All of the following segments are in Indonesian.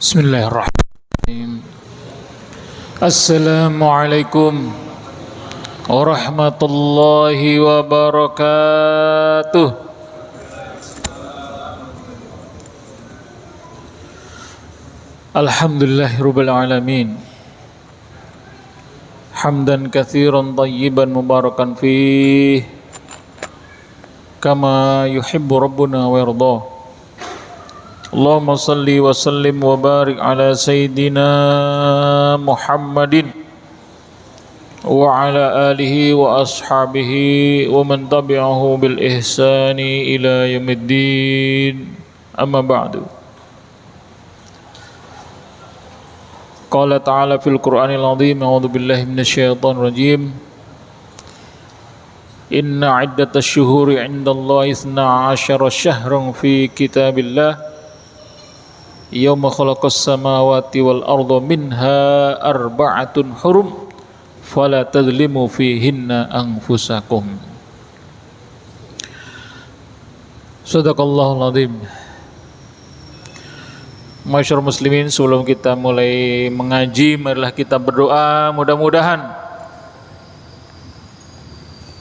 Bismillahirrahmanirrahim. Assalamualaikum warahmatullahi wabarakatuh. Alhamdulillahirabbil alamin. Hamdan katsiran thayyiban mubarakan fih kama yuhibbu rabbuna wa yardah. Allahumma salli wa sallim wa barik ala sayyidina Muhammadin wa ala alihi wa ashabihi wa man tabi'ahu bil ihsani ila yaumiddin. Amma ba'du. Qala ta'ala fil Qur'anil azim, a'udzu billahi minasy syaithanir rajim. Inna 'iddatash syuhuri 'indallahi 12 syahran fi kitabillah Yawma khalaqas samawati wal arda minha arba'atun hurum fala tadlimu fihinna anfusakum. Sadaqallahul azim. Masyarakat muslimin, sebelum kita mulai mengaji, marilah kita berdoa mudah-mudahan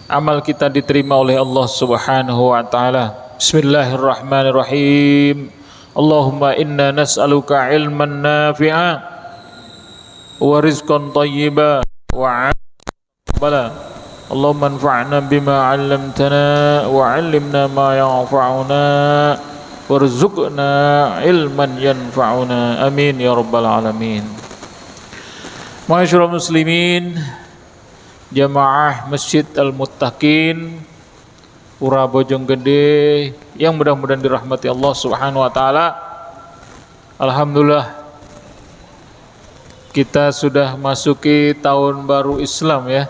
amal kita diterima oleh Allah Subhanahu wa taala. Bismillahirrahmanirrahim. Allahumma inna nas'aluka ilman nafi'a wa rizqan thayyiba wa 'amalan bala. Allahumma anfa'na bima 'allamtana wa 'allimna ma yanfa'una warzuqna ilman yanfa'una. Amin ya rabbal alamin. Ma'asyiral muslimin, jamaah Masjid Al-Muttaqin Pura Bojonggede yang mudah-mudahan dirahmati Allah Subhanahu wa taala. Alhamdulillah, kita sudah masuki tahun baru Islam ya.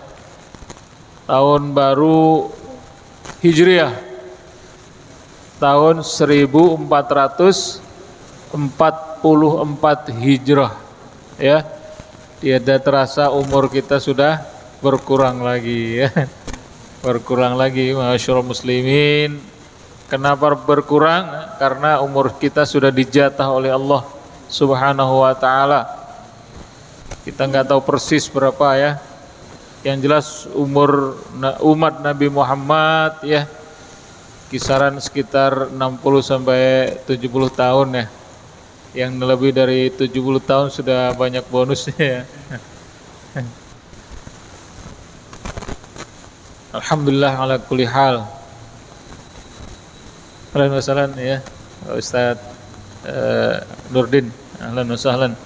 Tahun baru Hijriah. Tahun 1444 Hijrah ya. Tiada terasa umur kita sudah berkurang lagi ya. Berkurang lagi, masyaallah muslimin. Kenapa berkurang? Karena umur kita sudah dijatah oleh Allah Subhanahu wa taala. Kita nggak tahu persis berapa ya. Yang jelas umur umat Nabi Muhammad ya kisaran sekitar 60 sampai 70 tahun ya. Yang lebih dari 70 tahun sudah banyak bonusnya ya. Alhamdulillah ala kulli hal. Ahlan wa sahlan ya Ustaz Nurdin. Ahlan wa sahlan.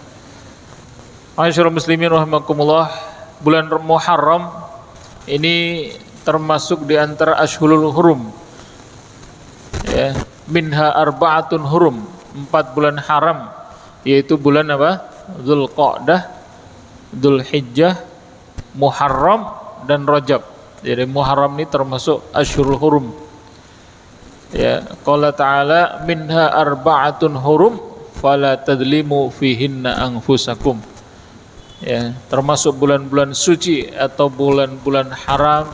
Ma'asyiral muslimin rahimakumullah, bulan Muharram ini termasuk di antara Ashhurul Hurum. Ya, minha arba'atun hurum, 4 bulan haram, yaitu bulan apa? Dzulqa'dah, Dzulhijjah, Muharram dan Rajab. Jadi Muharram ini termasuk Ashhurul Hurum. Ya, qala ta'ala minha arba'atun hurum fala tadlimu fihinna anfusakum. Ya, termasuk bulan-bulan suci atau bulan-bulan haram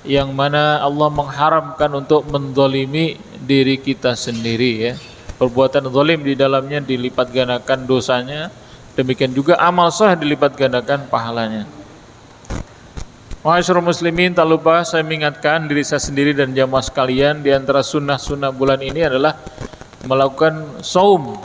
yang mana Allah mengharamkan untuk menzalimi diri kita sendiri ya. Perbuatan zalim di dalamnya dilipat gandakan dosanya, demikian juga amal saleh dilipat gandakan pahalanya. Ma'asyiral muslimin, tak lupa saya mengingatkan diri saya sendiri dan jamaah sekalian, di antara sunnah-sunnah bulan ini adalah melakukan saum.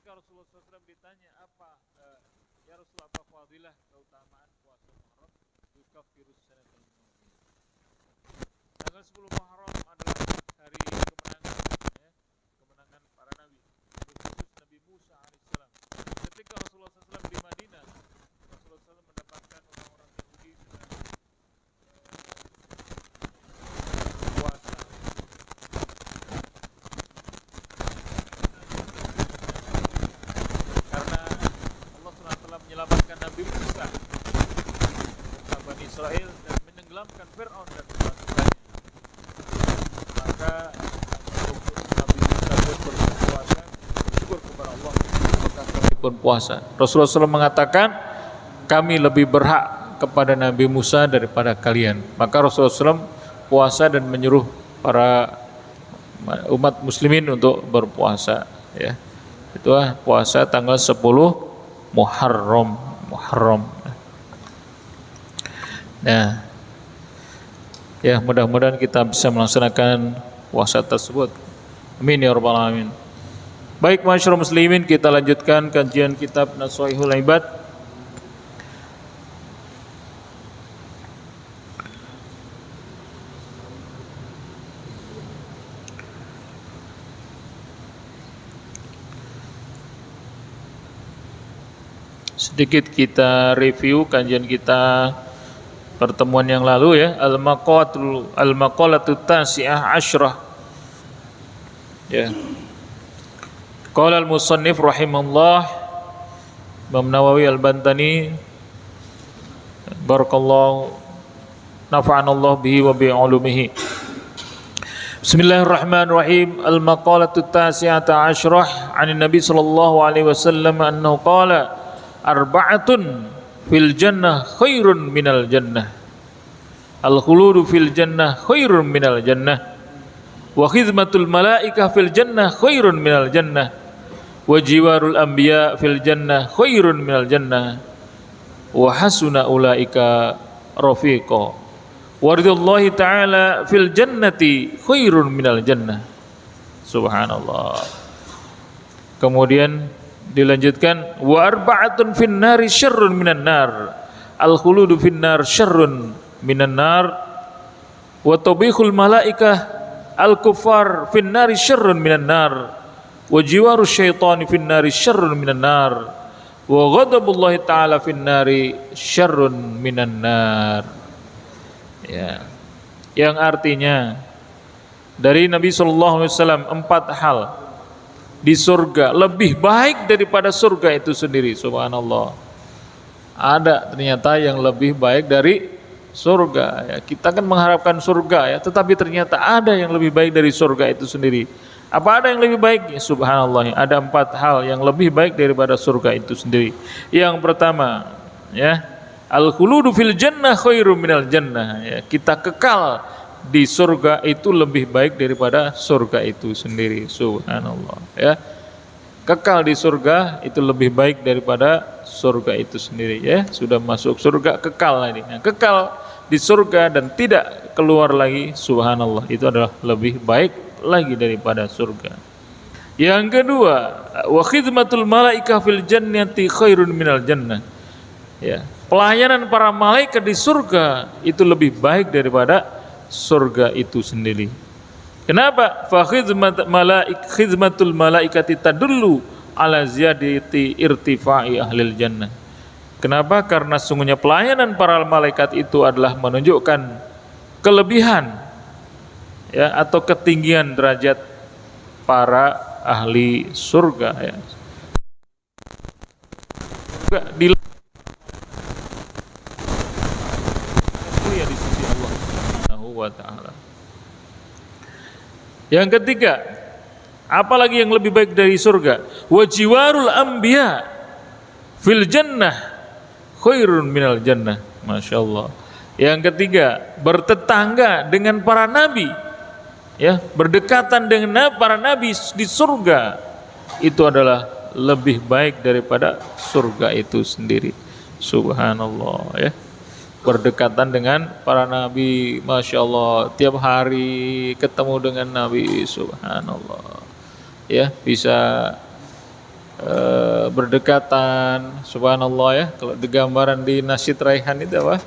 Ketika Rasulullah SAW ditanya ya Rasulullah, apa fadilah keutamaan puasa Muharram? Yukafirus sanatal madiyah. Tanggal 10 Muharram adalah hari kemenangan ya, kemenangan para nabi, khusus Nabi Musa alaihissalam. Ketika Rasulullah SAW di Madinah, Rasulullah SAW mendapatkan orang-orang Yahudi sedang Nabi Musa Bani Israel dan menenggelamkan Fir'aun dan pasukannya. Maka Nabi Musa pun berpuasa, syukur kepada Allah, maka kami pun puasa. Rasulullah SAW mengatakan, kami lebih berhak kepada Nabi Musa daripada kalian. Maka Rasulullah SAW puasa dan menyuruh para umat muslimin untuk berpuasa, ya. Itulah puasa tanggal 10 Muharram. Nah, ya, mudah-mudahan kita bisa melaksanakan puasa tersebut. Amin ya rabbal alamin. Baik, masyarakat muslimin, kita lanjutkan kajian kitab Nashihul Ibad. Sedikit kita review kajian kita pertemuan yang lalu, ya. Al-maqalatu tasi'ah asyrah, ya. Qala al-musannif rahimahullah, Imam Nawawi Al-Bantani, barakallahu nafa'anallahu bihi wa bi'ulumihi. Bismillahirrahmanirrahim. Al-maqalatu tasi'ata asyrah 'an Nabi sallallahu alaihi wasallam annahu qala arba'atun fil jannah khairun minal jannah, al-khuludu fil jannah khairun minal jannah, wa khidmatul malaikah fil jannah khairun minal jannah, wa jiwarul anbiya fil jannah khairun minal jannah, wa hasuna ulaika rafiqa, wa ridwallahi ta'ala fil jannati khairun minal jannah. Subhanallah. Kemudian dilanjutkan, wa arba'atun finnari syarrun minan nar, al-khuludu finnar syarrun minan nar, wa tabihul malaikah al-kuffar finnari syarrun minan nar, wa jiwaru syaitani finnari syarrun minan nar, wa ghadabullahi ta'ala finnari syarrun minan nar. Ya, yang artinya dari Nabi SAW 4 hal di surga lebih baik daripada surga itu sendiri. Subhanallah. Ada ternyata yang lebih baik dari surga, ya. Kita kan mengharapkan surga, ya, tetapi ternyata ada yang lebih baik dari surga itu sendiri. Apa ada yang lebih baik? Ya, subhanallah, ada 4 hal yang lebih baik daripada surga itu sendiri. Yang pertama, ya, al-khuludu fil jannah khairum minal jannah, ya. Kita kekal di surga itu lebih baik daripada surga itu sendiri. Subhanallah, ya. Kekal di surga itu lebih baik daripada surga itu sendiri, ya. Sudah masuk surga kekal lagi. Nah, kekal di surga dan tidak keluar lagi, subhanallah, itu adalah lebih baik lagi daripada surga. Yang kedua, wa khidmatul malaikah fil jannati khairun minal jannah, ya. Pelayanan para malaikat di surga itu lebih baik daripada surga itu sendiri. Kenapa? Fa khidmatul malaikati tadullu ala ziyadati irtifa'i ahlil jannah. Kenapa? Karena sungguhnya pelayanan para malaikat itu adalah menunjukkan kelebihan, ya, atau ketinggian derajat para ahli surga, ya. Juga di sisi Allah Subhanahu wa ta'ala. Yang ketiga, apalagi yang lebih baik dari surga? Wa jiwarul anbiya fil jannah khairun minal jannah. Masya Allah. Yang ketiga, bertetangga dengan para nabi, ya, berdekatan dengan para nabi di surga itu adalah lebih baik daripada surga itu sendiri. Subhanallah, ya. Berdekatan dengan para nabi, masya Allah, tiap hari ketemu dengan nabi, subhanallah, ya, bisa berdekatan, subhanallah, ya. Kalau digambaran di Nasyid Raihan itu apa?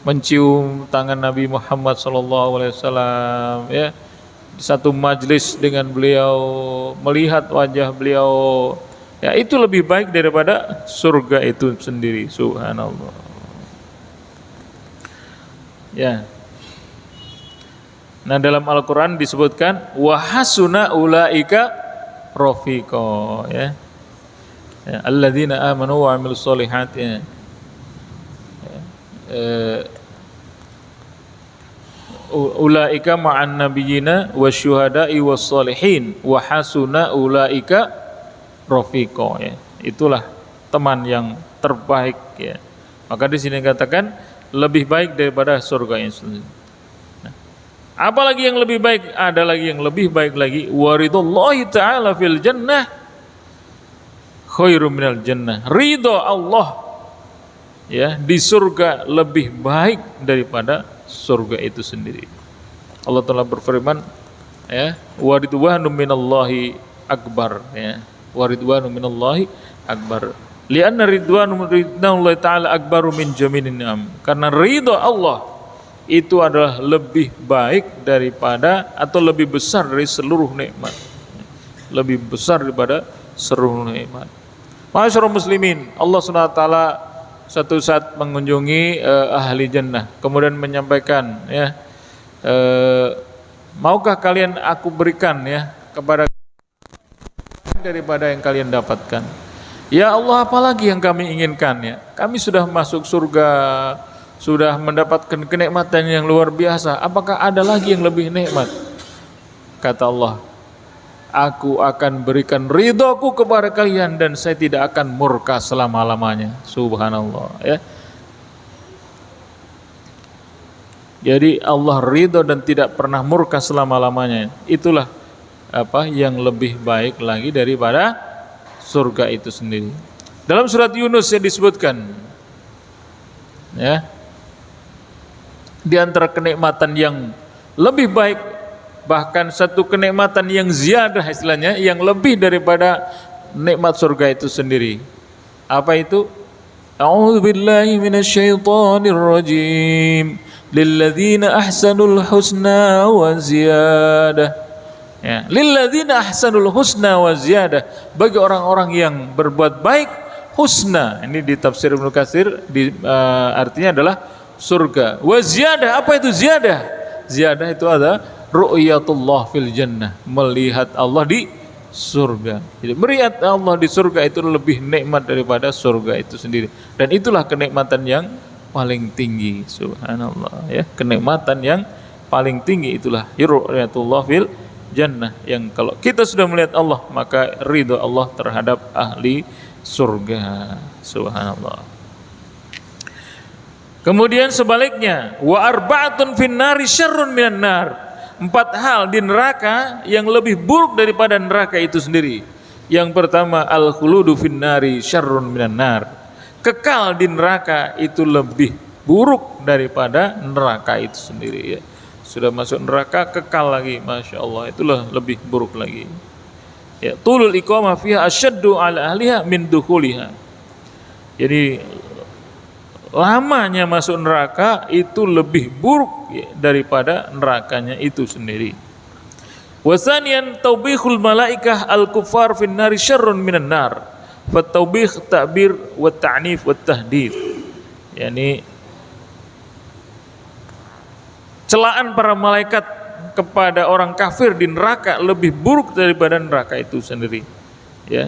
Mencium tangan Nabi Muhammad SAW, ya, di satu majlis dengan beliau, melihat wajah beliau, ya, itu lebih baik daripada surga itu sendiri, subhanallah. Ya. Nah, dalam Al-Qur'an disebutkan wa hasuna ulaika rafiqa, ya. Ya, alladzina amanu wa amilus solihati. eh, ulaika ma'an nabiyina wasyuhada'i wassalihin wa hasuna ulaika rafiqa, ya. Itulah teman yang terbaik, ya. Maka di sini katakan lebih baik daripada surga yang selanjutnya. Nah, apalagi yang lebih baik? Ada lagi yang lebih baik lagi, waridullahi ta'ala fil jannah khairum minal jannah. Ridho Allah, ya, di surga lebih baik daripada surga itu sendiri. Allah telah berfirman, ya, waridwanu minallahi akbar, ya, waridwanu minallahi akbar, lianna ridwanullahi ta'ala akbaru min jaminin ni'am. Karena ridho Allah itu adalah lebih baik daripada atau lebih besar dari seluruh nikmat, lebih besar daripada seluruh nikmat. Ma'asyiral muslimin, Allah Subhanahu wa taala satu saat mengunjungi ahli jannah, kemudian menyampaikan, ya, maukah kalian aku berikan, ya, kepada daripada yang kalian dapatkan? Ya Allah, apalagi yang kami inginkan, ya? Kami sudah masuk surga, sudah mendapatkan kenikmatan yang luar biasa. Apakah ada lagi yang lebih nikmat? Kata Allah, aku akan berikan ridhoku kepada kalian dan saya tidak akan murka selama-lamanya. Subhanallah, ya. Jadi Allah ridho dan tidak pernah murka selama-lamanya. Itulah apa yang lebih baik lagi daripada surga itu sendiri. Dalam surat Yunus yang disebutkan, ya, di antara kenikmatan yang lebih baik, bahkan satu kenikmatan yang ziyadah istilahnya, yang lebih daripada nikmat surga itu sendiri. Apa itu? A'udzubillahi minasyaitonir rajim. Lilladzina ahsanul husna wa ziyadah. Ya, lilladzina ahsanul husna wa ziyadah. Bagi orang-orang yang berbuat baik, husna. Ini di tafsir Ibnu Katsir artinya adalah surga. Wa ziyadah, apa itu ziyadah? Ziyadah itu ada ru'yatullah fil jannah, melihat Allah di surga. Jadi melihat Allah di surga itu lebih nikmat daripada surga itu sendiri. Dan itulah kenikmatan yang paling tinggi. Subhanallah, ya, kenikmatan yang paling tinggi itulah ru'yatullah fil jannah, yang kalau kita sudah melihat Allah maka ridho Allah terhadap ahli surga. Subhanallah. Kemudian sebaliknya, wa arba'atun finnari syarrun minan nar. 4 hal di neraka yang lebih buruk daripada neraka itu sendiri. Yang pertama, al-khuludu finnari syarrun minan nar. Kekal di neraka itu lebih buruk daripada neraka itu sendiri, ya. Sudah masuk neraka kekal lagi, masya Allah, itulah lebih buruk lagi. Ya, tulul iqamah fiha asyaddu ala ahliha min dukhuliha. Jadi lamanya masuk neraka itu lebih buruk, ya, daripada nerakanya itu sendiri. Wasanian taubihul malaikah al-kuffar fin nari syarrun minan nar. Fa taubih ta'bir wa ta'nif wa tahdid. Yani celaan para malaikat kepada orang kafir di neraka lebih buruk daripada neraka itu sendiri, ya,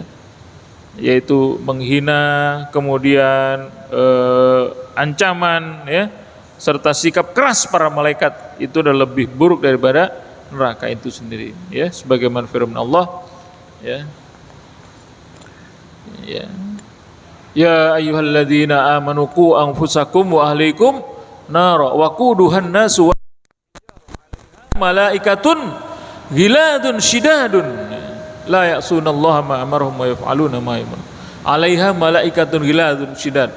yaitu menghina, kemudian ancaman, ya, serta sikap keras para malaikat itu adalah lebih buruk daripada neraka itu sendiri, ya, sebagaimana firman Allah, ya, ya, ya ayyuhalladzina amanu qu anfusakum wa ahlikum nar wa quduhan nasu malaikatun ghiladun syidadun la ya'sunallaha ma amarahum wa yaf'aluna ma yu'marun. 'Alaiha malaikatun ghiladun syidad.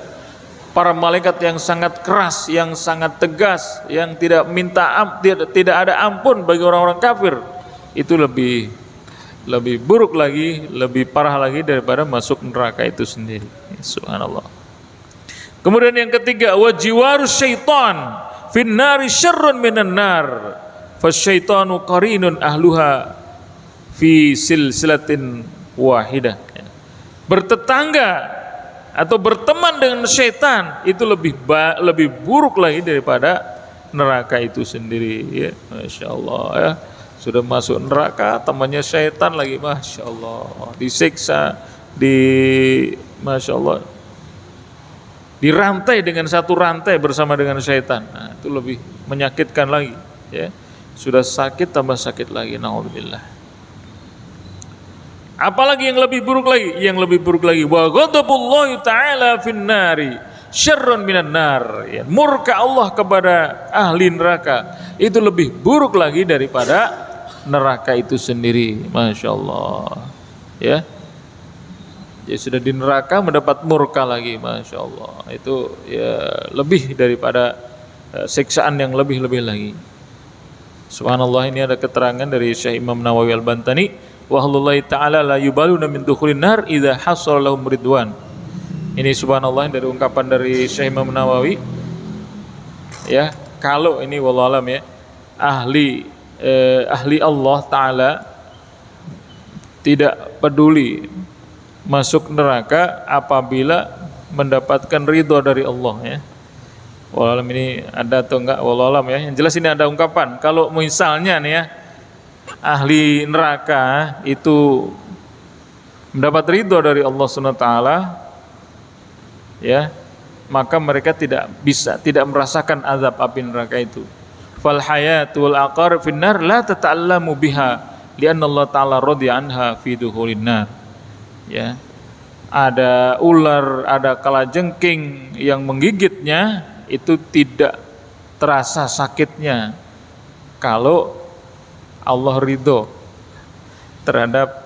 Para malaikat yang sangat keras, yang sangat tegas, yang tidak minta tidak ada ampun bagi orang-orang kafir. Itu lebih buruk lagi, lebih parah lagi daripada masuk neraka itu sendiri. Subhanallah. Kemudian yang ketiga, wa jiwarus syaitan fin nari syarrun minan nar. Fasyaitanu qarinun ahluha fi silsilatin wahidah. Bertetangga atau berteman dengan syaitan itu lebih buruk lagi daripada neraka itu sendiri, ya. Masya Allah, ya. Sudah masuk neraka, temannya syaitan lagi, masya Allah, disiksa, Masya Allah, dirantai dengan satu rantai bersama dengan syaitan. Nah, itu lebih menyakitkan lagi, ya. Sudah sakit tambah sakit lagi, naudzubillah. Apalagi yang lebih buruk lagi? Yang lebih buruk lagi, wa ghadabullahi ta'ala finnari syarrun minan nar. Ya, murka Allah kepada ahli neraka itu lebih buruk lagi daripada neraka itu sendiri. Masya Allah, ya. Ya sudah di neraka mendapat murka lagi, Masya Allah. Itu ya lebih daripada siksaan yang lebih-lebih lagi. Subhanallah, ini ada keterangan dari Syekh Imam Nawawi Al-Bantani, wa ahlullahi ta'ala la yubaluna min dukhulin nar idza hasala lahum ridwan. Ini subhanallah dari ungkapan dari Syekh Imam Nawawi. Ya, kalau ini wallahu alam ya, ahli Allah Ta'ala tidak peduli masuk neraka apabila mendapatkan ridho dari Allah, ya. Wallahu alam ini ada atau enggak, wallahu alam ya. Yang jelas ini ada ungkapan, kalau misalnya nih ya, ahli neraka itu mendapat ridho dari Allah Subhanahu wa taala, ya, maka mereka tidak merasakan azab api neraka itu. Fal hayatul aqar finnar la tata'allamu biha li'anna Allah ta'ala radhiya anha fi dukhulin nar. Ya, ada ular, ada kalajengking yang menggigitnya itu tidak terasa sakitnya kalau Allah ridho terhadap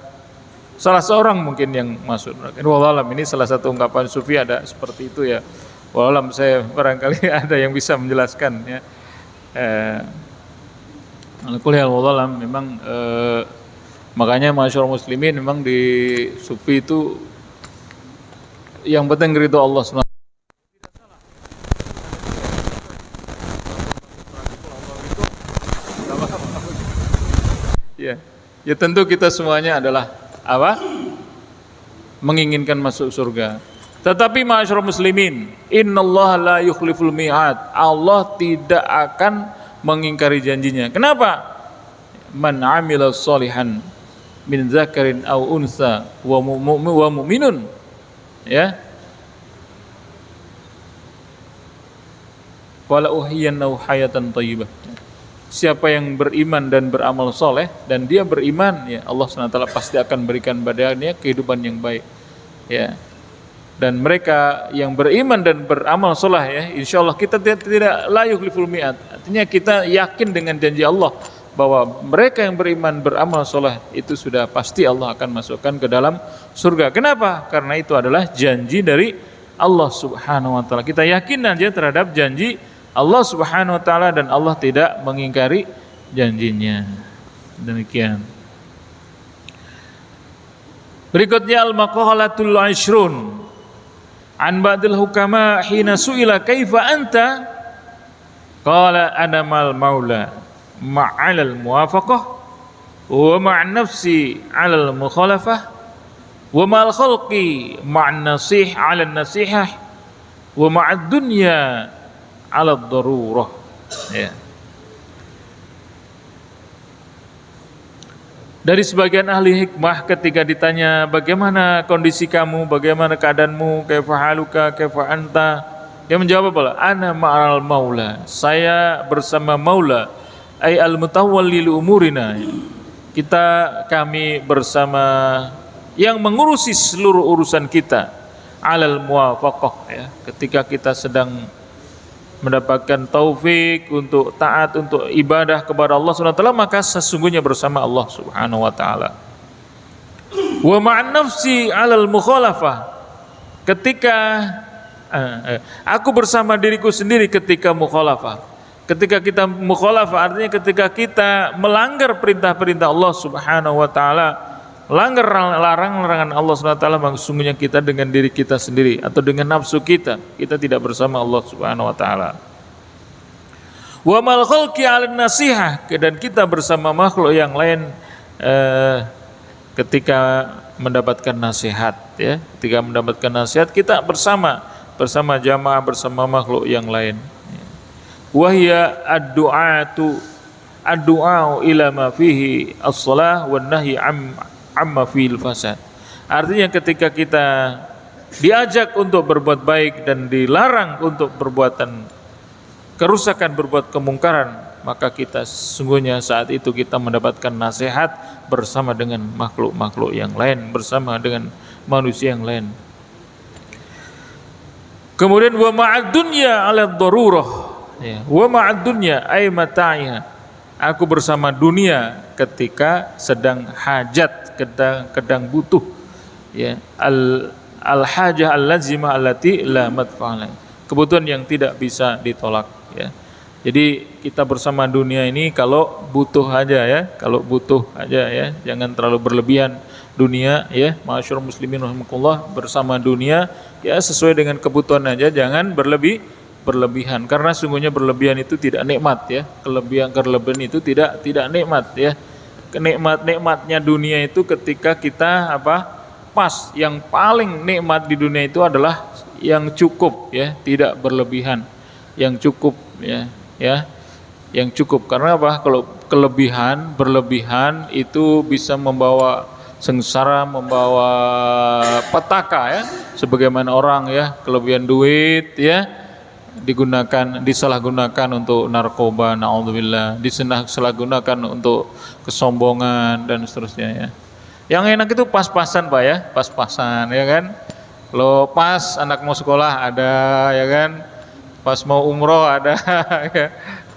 salah seorang mungkin yang masuk neraka. Wallahu alam, ini salah satu ungkapan sufi ada seperti itu ya. Wallahu alam, saya barangkali ada yang bisa menjelaskan ya. Wallahu alam, memang makanya masyarakat muslimin memang di sufi itu yang penting ridho Allah SWT. Ya tentu kita semuanya adalah apa? Menginginkan masuk surga. Tetapi masyarakat muslimin, innallaha la yukhliful mi'ad. Allah tidak akan mengingkari janjinya. Kenapa? Man 'amila sholihan min zakarin aw unsa wa mu'minun, ya, wala uhyiyannahu hayatan thayyibah. Siapa yang beriman dan beramal soleh dan dia beriman, ya, Allah SWT pasti akan berikan badannya kehidupan yang baik, ya. Dan mereka yang beriman dan beramal soleh, ya, insya Allah kita tidak la yukhliful mi'ad. Artinya kita yakin dengan janji Allah bahwa mereka yang beriman beramal soleh itu sudah pasti Allah akan masukkan ke dalam surga. Kenapa? Karena itu adalah janji dari Allah Subhanahu wa taala. Kita yakin aja terhadap janji Allah Subhanahu wa taala dan Allah tidak mengingkari janjinya. Demikian. Berikutnya al-maqalatul 'ashrun an ba'dil hukama hina su'ila kaifa anta qala ana mal maula ma'alal muwafaqah wa ma'an nafsi 'alal mukhalafah wa ma'al khalqi ma'an nasih 'alan nasihah wa ma'ad dunya 'alad darurah, ya. Dari sebagian ahli hikmah ketika ditanya bagaimana kondisi kamu, bagaimana keadaanmu, kaifa haluka, kaifa anta, dia menjawab apa? Ana ma'al maula, saya bersama maula, ay al-mutawalli li umurina. Kami bersama yang mengurusi seluruh urusan kita, alal muwafaqah, ya. Ketika kita sedang mendapatkan taufik untuk taat, untuk ibadah kepada Allah Subhanahu wa taala, maka sesungguhnya bersama Allah Subhanahu wa taala. Wa ma'an nafsi 'alal mukhalafah, ketika aku bersama diriku sendiri ketika mukhalafah. Ketika kita mukhalafah artinya ketika kita melanggar perintah-perintah Allah Subhanahu wa taala, melanggar larangan-larangan Allah Subhanahu wa taala, sesungguhnya kita dengan diri kita sendiri atau dengan nafsu kita tidak bersama Allah Subhanahu wa taala. Wa mal khalqi 'alan nasihah, dan kita bersama makhluk yang lain ketika mendapatkan nasihat, ya. Ketika mendapatkan nasihat kita bersama jamaah, bersama makhluk yang lain. Wa hiya ad-du'a ila ma fihi as-shalah wan nahyi amma fil fasad. Artinya ketika kita diajak untuk berbuat baik dan dilarang untuk perbuatan kerusakan, berbuat kemungkaran, maka kita sesungguhnya saat itu kita mendapatkan nasihat bersama dengan makhluk-makhluk yang lain, bersama dengan manusia yang lain. Kemudian wa ma'ad dunya 'ala darurah, ya, wa ma'ad dunya ay mata'iha, aku bersama dunia ketika sedang hajat, sedang butuh, ya, al hajah al lazimah allati la madfa'ala, kebutuhan yang tidak bisa ditolak, ya. Jadi kita bersama dunia ini kalau butuh aja, ya, kalau butuh aja, ya, jangan terlalu berlebihan dunia, ya, ma'asyiral muslimin rahimakumullah, bersama dunia ya sesuai dengan kebutuhan aja, jangan berlebihan, karena sungguhnya berlebihan itu tidak nikmat, ya. Kelebihan itu tidak nikmat, ya. Nikmatnya dunia itu ketika kita pas, yang paling nikmat di dunia itu adalah yang cukup, ya, tidak berlebihan, yang cukup, ya, yang cukup. Karena kalau berlebihan itu bisa membawa sengsara, membawa petaka, ya, sebagaimana orang, ya, kelebihan duit, ya, disalahgunakan untuk narkoba, naudzubillah, disalahgunakan untuk kesombongan dan seterusnya, ya. Yang enak itu pas-pasan, Pak, ya, pas-pasan, ya kan. Kalau pas anak mau sekolah ada, ya kan, pas mau umroh ada,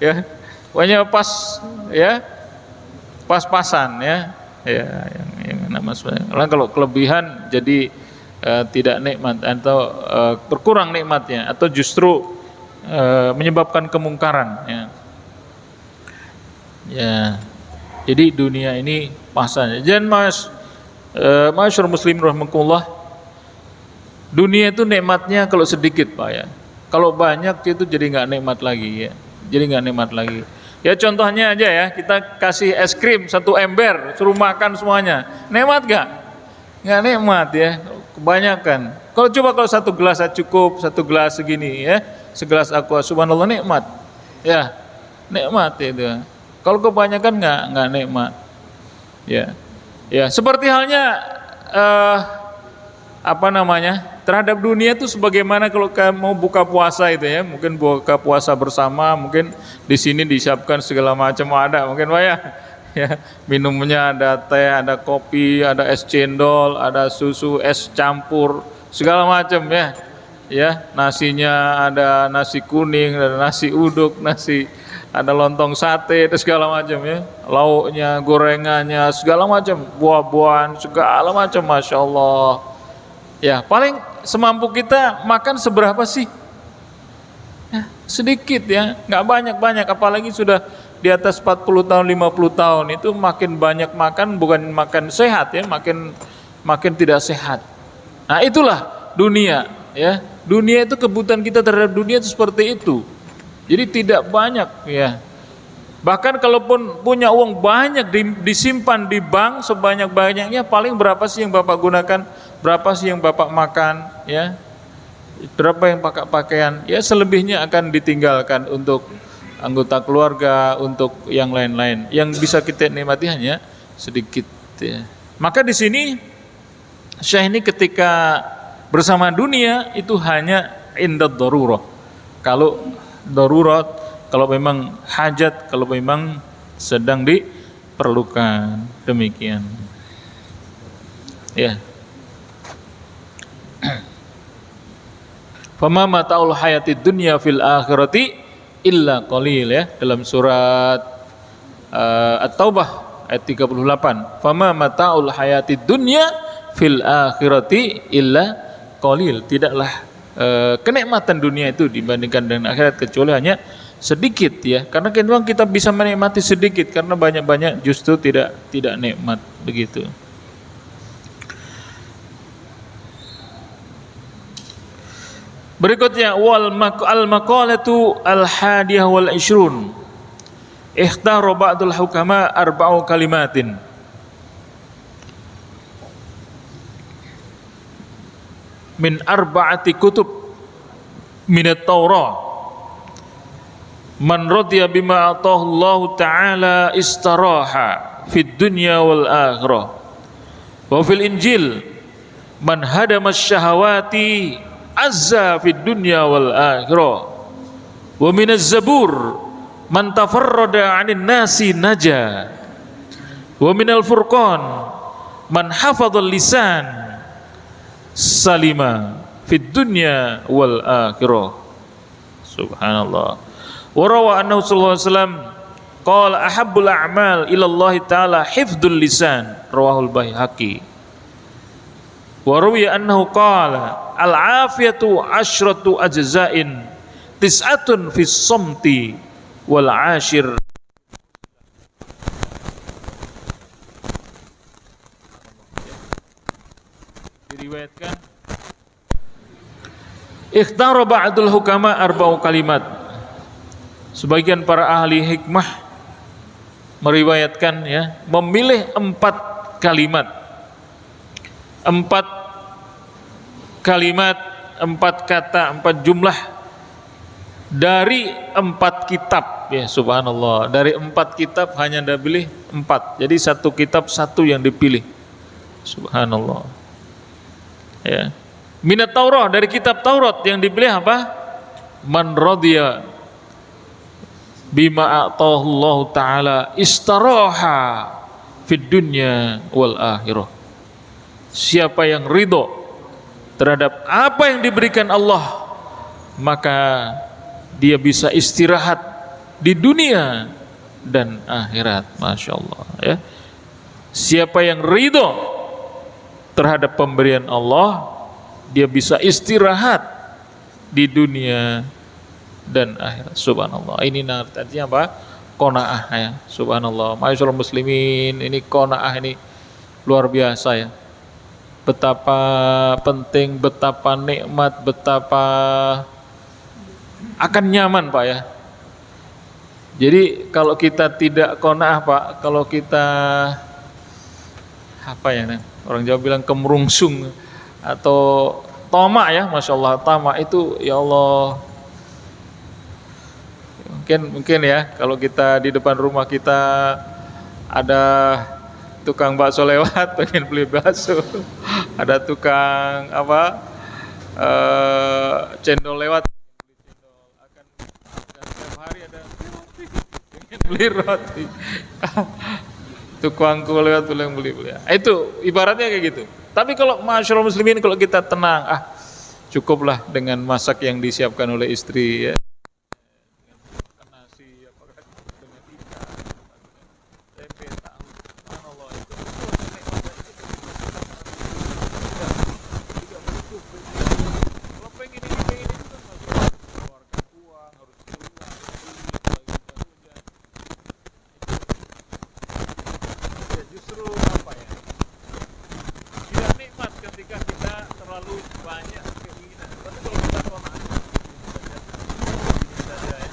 ya, pokoknya pas, ya, pas-pasan, ya, yang enak maksudnya. Kalau kelebihan jadi tidak nikmat atau berkurang nikmatnya, atau justru menyebabkan kemungkaran, ya. Ya, jadi dunia ini pasannya. Jangan masyarakat muslim rahimakumullah, dunia itu nikmatnya kalau sedikit, Pak, ya. Kalau banyak itu jadi nggak nikmat lagi, ya. Jadi nggak nikmat lagi. Ya contohnya aja, ya, kita kasih es krim 1 ember, suruh makan semuanya, nikmat nggak? Nggak nikmat, ya. Kebanyakan. Kalau 1 gelas cukup, 1 gelas segini, ya, segelas aqua, subhanallah, nikmat, ya, nikmat itu. Kalau kebanyakan nggak nikmat, ya. Ya, seperti halnya terhadap dunia itu sebagaimana kalau kamu mau buka puasa itu, ya, mungkin buka puasa bersama, mungkin di sini disiapkan segala macam ada, mungkin, Pak, ya, ya, minumnya ada teh, ada kopi, ada es cendol, ada susu, es campur, segala macam, ya. Ya, nasinya ada nasi kuning, ada nasi uduk, ada lontong sate, itu segala macam, ya. Lauknya, gorengannya, segala macam, buah-buahan, segala macam, masya Allah. Ya, paling semampu kita makan seberapa sih? Ya, sedikit, ya, nggak banyak-banyak. Apalagi sudah di atas 40 tahun, 50 tahun, itu makin banyak makan, bukan makan sehat, ya, makin tidak sehat. Nah, itulah dunia, ya. Dunia itu, kebutuhan kita terhadap dunia itu seperti itu. Jadi tidak banyak, ya. Bahkan kalaupun punya uang banyak disimpan di bank sebanyak-banyaknya, paling berapa sih yang Bapak gunakan? Berapa sih yang Bapak makan, ya? Berapa yang pakai pakaian? Ya, selebihnya akan ditinggalkan untuk anggota keluarga, untuk yang lain-lain. Yang bisa kita nikmati hanya sedikit, ya. Maka di sini Syekh ini ketika bersama dunia itu hanya indad darurah. Kalau darurat, kalau memang hajat, kalau memang sedang diperlukan, demikian, ya. Fama mata'ul hayatid dunya fil akhirati illa qalil, ya, dalam surat At-Taubah ayat 38. Fama mata'ul hayatid dunya fil akhirati illa qalil, tidaklah kenikmatan dunia itu dibandingkan dengan akhirat kecuali hanya sedikit, ya. Karena memang kita bisa menikmati sedikit, karena banyak-banyak justru tidak nikmat, begitu. Berikutnya al maqalatu al hadiyah wal 20. Ikhtara ba'dul hukama 4 kalimatin. Min 4 kutub min at-Taurah. Man radiya bima atahu Allah Ta'ala istaraha fid dunya wal akhirah. Wa fil Injil man hadamas syahawati azza fid dunya wal akhirah wa minaz zabur man tafarrada 'anil nasi naja wa minal furqan man hafadzal lisan salima fid dunya wal akhirah. Subhanallah. Wa rawa annahu sallallahu alaihi wasallam qala ahabbul a'mal ila Allah taala hifdzul lisan, rawahul Baihaqi. Wa rawiya annahu qala al afiyatu asyratu ajza'in tis'atun fis samti wal 'ashir. Diriwayatkan ikhtara ba'dul hukama arba'u kalimat. Sebagian para ahli hikmah meriwayatkan ya, memilih 4 kalimat. 4 kalimat, 4 kata, 4 jumlah dari 4 kitab ya, subhanallah. Dari 4 kitab hanya dipilih 4. Jadi satu kitab satu yang dipilih. Subhanallah. Ya. Minat Taurah, dari kitab Taurat yang dipilih apa? Man radhiya bima a'tahu ta'ala istaraha fid dunya wal akhirah. Siapa yang ridho terhadap apa yang diberikan Allah, maka dia bisa istirahat di dunia dan akhirat. Masya Allah ya. Siapa yang ridho terhadap pemberian Allah, dia bisa istirahat di dunia dan akhirat. Subhanallah. Ini artinya apa? Qanaah ya. Subhanallah. Ma'asyiral muslimin, ini qanaah ini luar biasa ya. Betapa penting, betapa nikmat, betapa akan nyaman Pak ya. Jadi kalau kita tidak qanaah Pak, kalau kita apa ya, orang Jawa bilang kemerungsung atau tamak ya, masya Allah, tamak itu ya Allah, mungkin ya, kalau kita di depan rumah kita ada tukang bakso lewat pengen beli bakso, ada tukang apa cendol lewat pengen beli cendol, akan dan setiap hari ada pengen beli roti. Tukang kue lewat beli. Itu ibaratnya kayak gitu. Tapi kalau masyarakat muslimin, kalau kita tenang, cukuplah dengan masak yang disiapkan oleh istri ya. Dengan nasi, apakah dengan ikan, tempe, tahu. Subhanallah, itu kalau pengen ini kan harus keluarkan uang, harus keluar. Justru apa ya, tidak nikmat ketika kita terlalu banyak keinginan. Tapi kalau kita qanaah saja ya,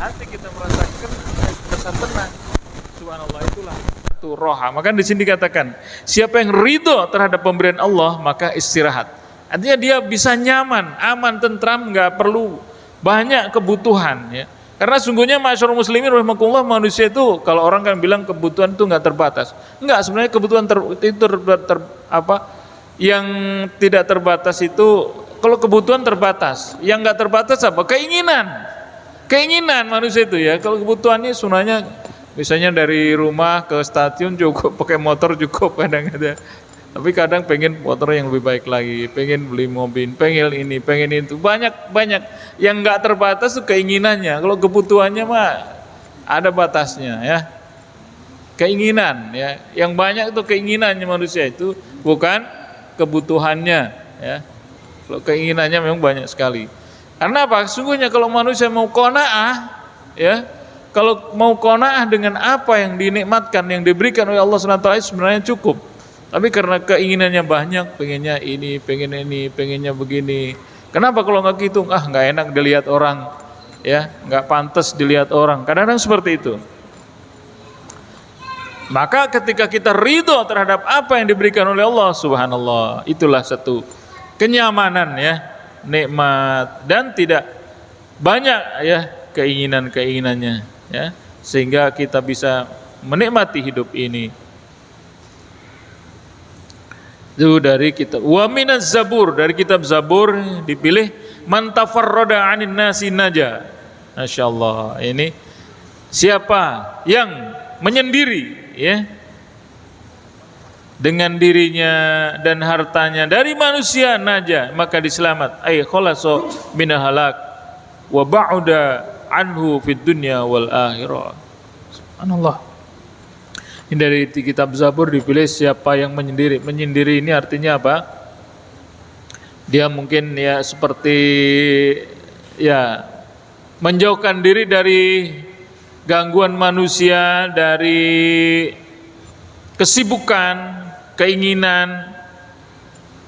hati kita merasakan rasa tenang. Subhanallah, itulah satu roha. Maka di sini dikatakan, siapa yang ridho terhadap pemberian Allah, maka istirahat. Artinya dia bisa nyaman, aman, tentram, nggak perlu banyak kebutuhan ya. Karena sungguhnya masyarakat muslimin rahimakumullah, manusia itu kalau orang kan bilang kebutuhan itu nggak terbatas. Enggak, sebenarnya kebutuhan yang tidak terbatas itu, kalau kebutuhan terbatas, yang nggak terbatas apa? Keinginan manusia itu ya. Kalau kebutuhannya sunahnya misalnya dari rumah ke stasiun cukup, pakai motor cukup kadang-kadang. Tapi kadang pengen motor yang lebih baik lagi, pengen beli mobil, pengen ini, pengen itu, banyak. Yang nggak terbatas itu keinginannya. Kalau kebutuhannya mah ada batasnya ya. Keinginan ya, yang banyak itu keinginannya manusia itu, bukan kebutuhannya ya. Kalau keinginannya memang banyak sekali. Karena apa? Sungguhnya kalau manusia mau qanaah ya, kalau mau qanaah dengan apa yang dinikmatkan, yang diberikan oleh Allah SWT, sebenarnya cukup. Tapi karena keinginannya banyak, pengennya ini, pengennya begini. Kenapa kalau nggak hitung? Nggak enak dilihat orang, ya, nggak pantas dilihat orang. Kadang-kadang seperti itu. Maka ketika kita ridho terhadap apa yang diberikan oleh Allah, subhanallah, itulah satu kenyamanan ya, nikmat, dan tidak banyak ya keinginannya, ya, sehingga kita bisa menikmati hidup ini. Itu dari kitab. Wa minaz Zabur, dari kitab Zabur dipilih man tafarrada 'anin nasi naja. Masyaallah. Ini siapa yang menyendiri ya dengan dirinya dan hartanya dari manusia naja, maka diselamat. Ay khalaso minal halak wa ba'uda anhu fid dunya wal akhirah. Subhanallah. Ini dari kitab Zabur dipilih siapa yang menyendiri. Menyendiri ini artinya apa? Dia mungkin ya seperti ya menjauhkan diri dari gangguan manusia, dari kesibukan, keinginan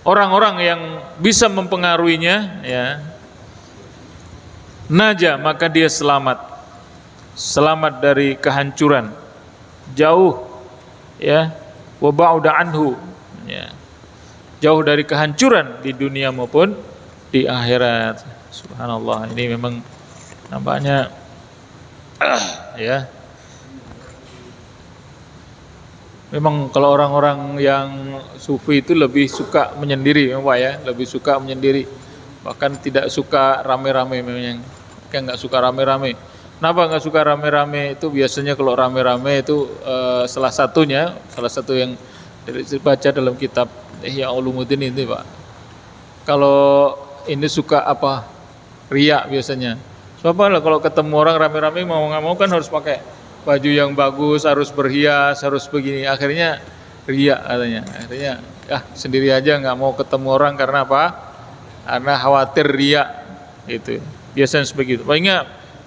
orang-orang yang bisa mempengaruhinya ya. Naja, maka dia selamat. Selamat dari kehancuran. Jauh ya, wa ba'uda anhu ya. Jauh dari kehancuran di dunia maupun di akhirat. Subhanallah, ini memang nampaknya ya. Memang kalau orang-orang yang sufi itu lebih suka menyendiri memang Pak ya, lebih suka menyendiri. Bahkan tidak suka rame-rame memang. Kayak nggak suka rame-rame. Kenapa nggak suka rame-rame? Itu biasanya kalau rame-rame itu salah satu yang dibaca dalam kitab Ihya Ulumuddin ini Pak. Kalau ini suka apa? Riya biasanya. Soalnya kalau ketemu orang rame-rame mau nggak mau kan harus pakai baju yang bagus, harus berhias, harus begini. Akhirnya riya katanya. Akhirnya sendiri aja nggak mau ketemu orang karena apa? Karena khawatir riya itu. Biasanya sebegitu. Paling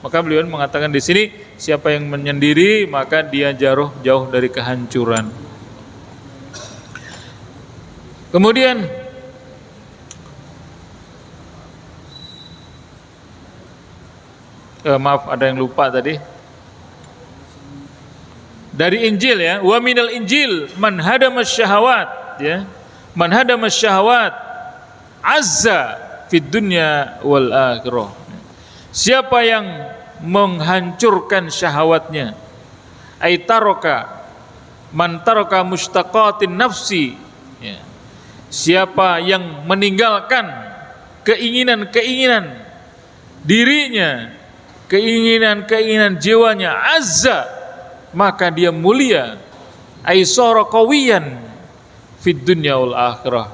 maka beliau mengatakan di sini siapa yang menyendiri maka dia jauh dari kehancuran. Kemudian maaf ada yang lupa tadi. Dari Injil ya, wa minal Injil man hadamas syahawat ya. Man hadamas syahawat azza fid dunya wal akhirah. Siapa yang menghancurkan syahwatnya, aitaroka man taraka mustaqatin nafsi ya. Siapa yang meninggalkan keinginan-keinginan dirinya, keinginan-keinginan jiwanya, azza, maka dia mulia, aisara qawiyan fid dunya wal akhirah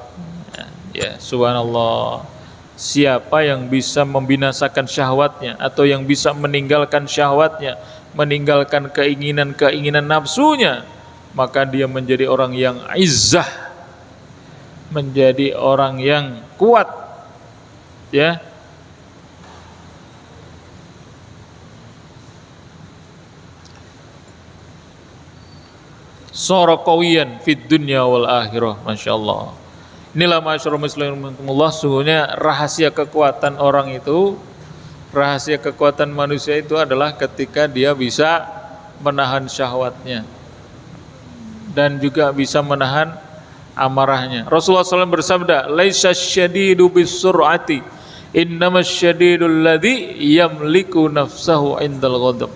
ya. Subhanallah. Siapa yang bisa membinasakan syahwatnya atau yang bisa meninggalkan syahwatnya, meninggalkan keinginan-keinginan nafsunya, maka dia menjadi orang yang izzah, menjadi orang yang kuat ya. Sara qawiyan fid dunya wal akhirah. Masyaallah. Inilah masyarul muslimin, sungguhnya rahasia kekuatan orang itu, rahasia kekuatan manusia itu adalah ketika dia bisa menahan syahwatnya dan juga bisa menahan amarahnya. Rasulullah SAW bersabda, laisa syadidu bisur'ati, innamas syadidul ladzi yamliku nafsahu indal ghadab.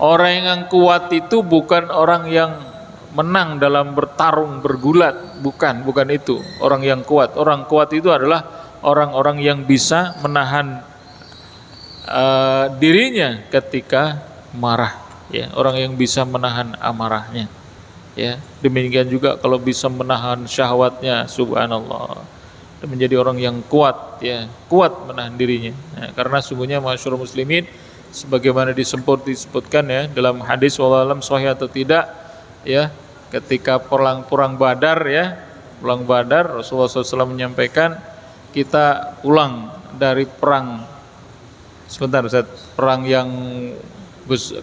Orang yang kuat itu bukan orang yang menang dalam bertarung, bergulat, bukan itu orang yang kuat. Orang kuat itu adalah orang-orang yang bisa menahan dirinya ketika marah ya, orang yang bisa menahan amarahnya ya. Demikian juga kalau bisa menahan syahwatnya, subhanallah, menjadi orang yang kuat ya, kuat menahan dirinya ya. Karena sungguhnya masyarul muslimin, sebagaimana disebutkan ya dalam hadis wallahu alam sahih atau tidak ya, ketika perang Badar ya, perang Badar, Rasulullah SAW menyampaikan kita pulang dari perang perang yang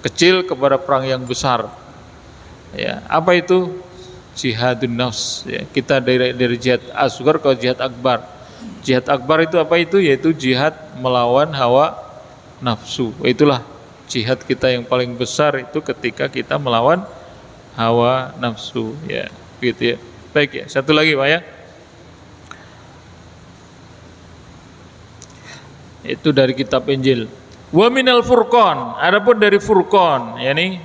kecil kepada perang yang besar ya. Apa itu? Jihadun nafs ya. Kita dari jihad asghar ke jihad akbar. Jihad akbar itu apa itu? Yaitu jihad melawan hawa nafsu. Itulah jihad kita yang paling besar, itu ketika kita melawan hawa nafsu ya, gitu ya. Baik ya, satu lagi Pak ya. Itu dari kitab Injil. Wa minal Furqan, adapun dari Furqan, yakni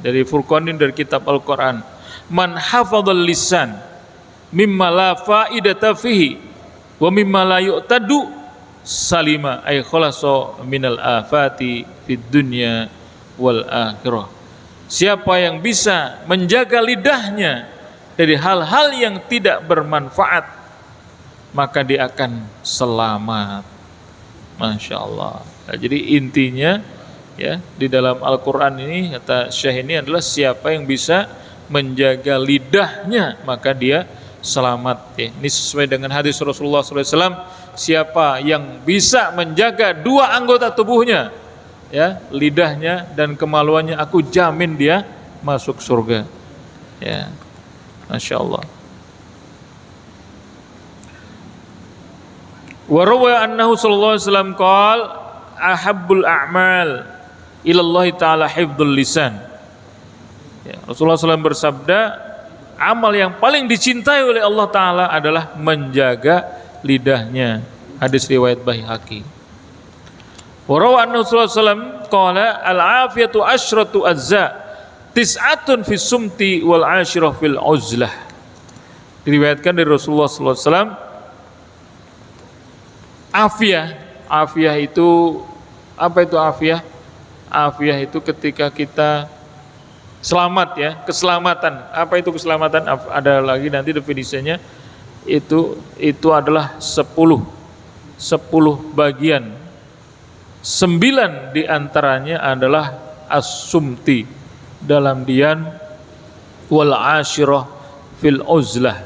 dari Furqan ini dari kitab Al-Qur'an. Man hafadzal lisan mimma la faidata fihi wa mimma la yu'tadu salima ay khalasa minal afati fid dunya wal akhirah. Siapa yang bisa menjaga lidahnya dari hal-hal yang tidak bermanfaat, maka dia akan selamat. Masya Allah. Nah, jadi intinya ya di dalam Al-Quran ini kata Syekh ini adalah siapa yang bisa menjaga lidahnya maka dia selamat. Ya, ini sesuai dengan hadis Rasulullah SAW. Siapa yang bisa menjaga dua anggota tubuhnya, ya lidahnya dan kemaluannya, aku jamin dia masuk surga. Ya, Masya Allah. Wa rawa annahu sallallahu alaihi wasallam qala ahabbul a'mal ilallah ta'ala hifdzul lisan. Ya, Rasulullah SAW bersabda, amal yang paling dicintai oleh Allah Ta'ala adalah menjaga lidahnya. Hadis riwayat Baihaqi. Wa rawa annahu sallallahu alaihi wasallam qala al-afiyatu asyratu azza tis'atun fis sumti wal 'ashirah fil uzlah. Diriwayatkan dari Rasulullah sallallahu alaihi wasallam, Afiyah itu apa itu afiyah? Afiyah itu ketika kita selamat ya, keselamatan. Apa itu keselamatan? Ada lagi nanti definisinya. Itu adalah 10 bagian. 9 diantaranya adalah as-sumti dalam diam, wal ashirah fil uzlah,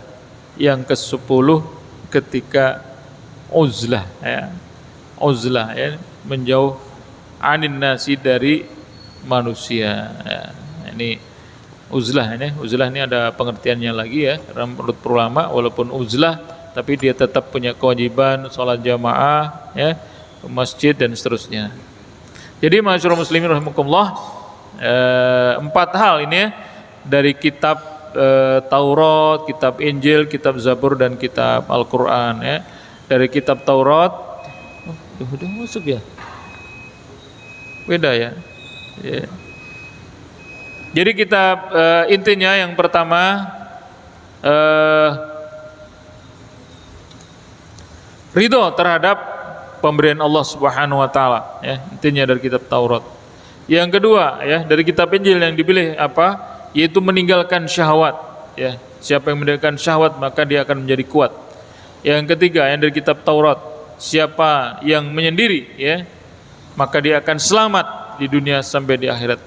yang ke-10 ketika uzlah ya. Uzlah ya, menjauh anin nasi dari manusia ya. Ini uzlah ini ada pengertiannya lagi ya menurut ulama. Walaupun uzlah tapi dia tetap punya kewajiban sholat jamaah ya, ke masjid dan seterusnya. Jadi ma'asyiral muslimin rahimakumullah, 4 hal ini ya, dari kitab Taurat, kitab Injil, kitab Zabur dan kitab Al-Qur'an ya. Dari kitab Taurat, udah masuk ya? Beda ya? Ya. Jadi kitab intinya yang pertama ridho terhadap pemberian Allah Subhanahu wa taala ya, intinya dari kitab Taurat. Yang kedua ya, dari kitab Injil yang dipilih apa? Yaitu meninggalkan syahwat ya. Siapa yang meninggalkan syahwat maka dia akan menjadi kuat. Yang ketiga yang dari kitab Taurat, siapa yang menyendiri ya, maka dia akan selamat di dunia sampai di akhirat.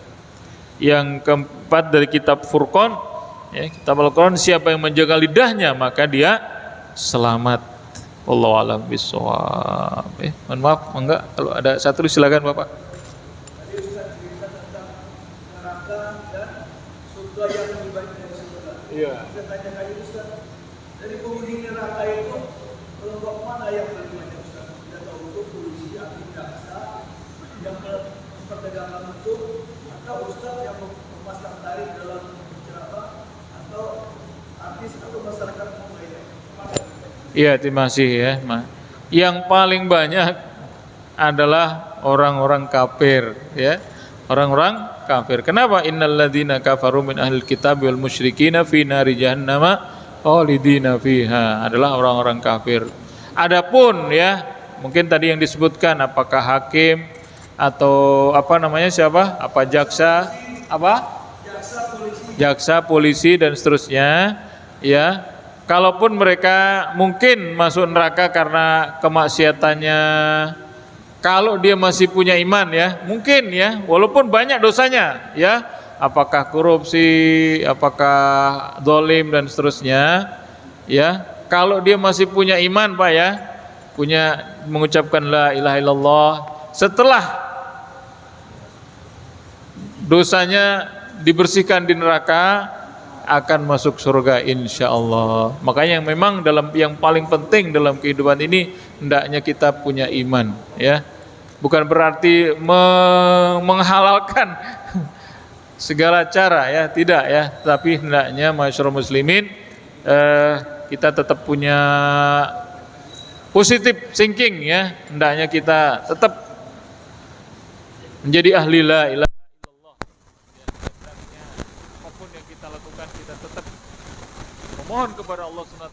Yang keempat dari kitab Furqan ya, kitab Al-Quran, siapa yang menjaga lidahnya maka dia selamat. Wallahu a'lam bishawab. Mohon maaf, enggak kalau ada satu silakan Bapak. Tadi Ustaz cerita tentang neraka dan surga yang lebih baik dari surga. Iya. Saya tanya kali Ustaz, dari penghuni neraka itu kelompok mana yang lebih banyak Ustaz? Kita tahu itu polisi, hakim, jaksa, yang memperdagangkan itu, atau Ustaz yang memasang tari dalam ceramah, atau artis atau masyarakat umum lainnya? Iya, terima kasih ya. Yang paling banyak adalah orang-orang kafir ya. Orang-orang kafir. Kenapa? Innalladzina kafaru min ahlil kitab wal musyrikina fi nari jahannama khalidina fiha, adalah orang-orang kafir. Adapun ya, mungkin tadi yang disebutkan apakah hakim atau apa namanya siapa? Apa jaksa? Apa? Jaksa, polisi dan seterusnya ya. Kalaupun mereka mungkin masuk neraka karena kemaksiatannya, kalau dia masih punya iman ya, mungkin ya, walaupun banyak dosanya ya, apakah korupsi, apakah zalim dan seterusnya ya, kalau dia masih punya iman Pak ya, punya mengucapkan la ilaha illallah, setelah dosanya dibersihkan di neraka akan masuk surga insya Allah. Makanya yang memang yang paling penting dalam kehidupan ini hendaknya kita punya iman ya. Bukan berarti menghalalkan segala cara ya, tidak ya, tapi hendaknya masyarakat muslimin kita tetap punya positive thinking ya. Hendaknya kita tetap menjadi ahli la ilaha mohon kepada Allah SWT